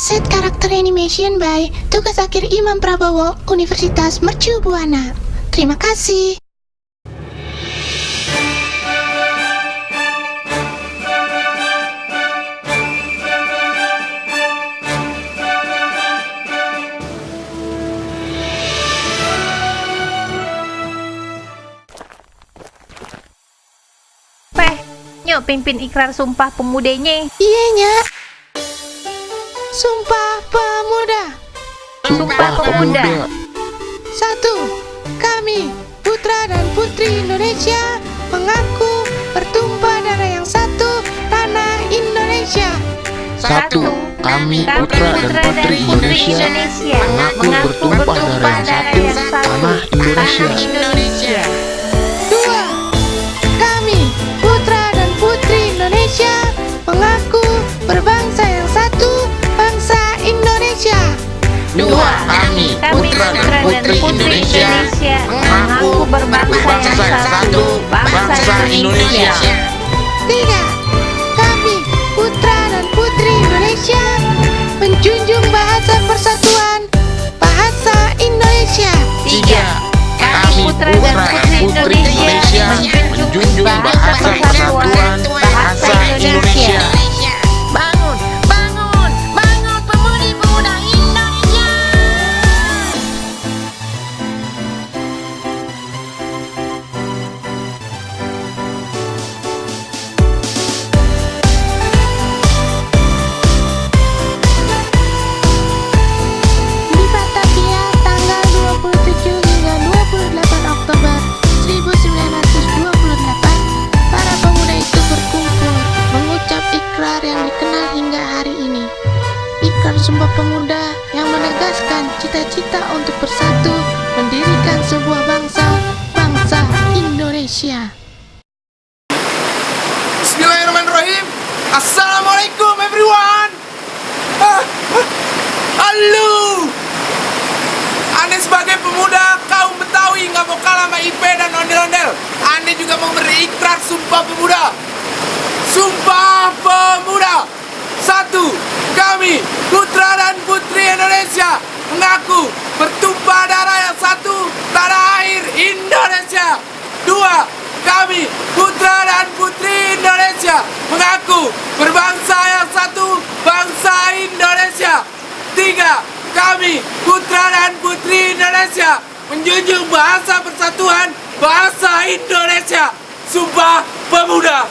Set karakter animation by Tugas Akhir Imam Prabowo, Universitas Mercu Buana. Terima kasih. Nyok pimpin ikrar sumpah pemudanya. Iya, Nyak. Sumpah Pemuda. Sumpah Pemuda. 1. Kami, putra dan putri Indonesia, mengaku bertumpah darah yang satu, tanah Indonesia. 1. Kami, putra dan putri Indonesia, mengaku bertumpah darah yang satu, tanah Indonesia. 2. Kami, putra dan putri Indonesia, mengaku berbangsa yang satu, bangsa Indonesia. 2. Kami, putra dan putri Indonesia, mengaku berbangsa yang satu, bangsa Indonesia. 3. Kami, putra dan putri Indonesia, menjunjung bahasa persatuan, bahasa Indonesia. 3. Kami, putra dan putri Indonesia, menjunjung bahasa persatuan, bahasa Indonesia. Bangun, bangun, bangun pemudi-pemuda Indonesia. Di Batavia, tanggal 27 hingga 28 Oktober 1928, para pemuda itu berkumpul mengucap ikrar yang dikenal hingga hari ini. Ikrar Sumpah Pemuda yang menegaskan cita-cita untuk bersatu mendirikan sebuah bangsa, bangsa Indonesia. Bismillahirrahmanirrahim. Assalamualaikum everyone. Halo. Ane sebagai pemuda kaum Betawi nggak mau kalah sama IP dan ondel-ondel. Ane juga mau berikrar Sumpah Pemuda. Sumpah Pemuda. 1. Kami, putra dan putri Indonesia, mengaku bertumpah darah yang satu, tanah air Indonesia. 2. Kami, putra dan putri Indonesia, mengaku berbangsa yang satu, bangsa Indonesia. 3. Kami, putra dan putri Indonesia, menjunjung bahasa persatuan, bahasa Indonesia. Sumpah Pemuda.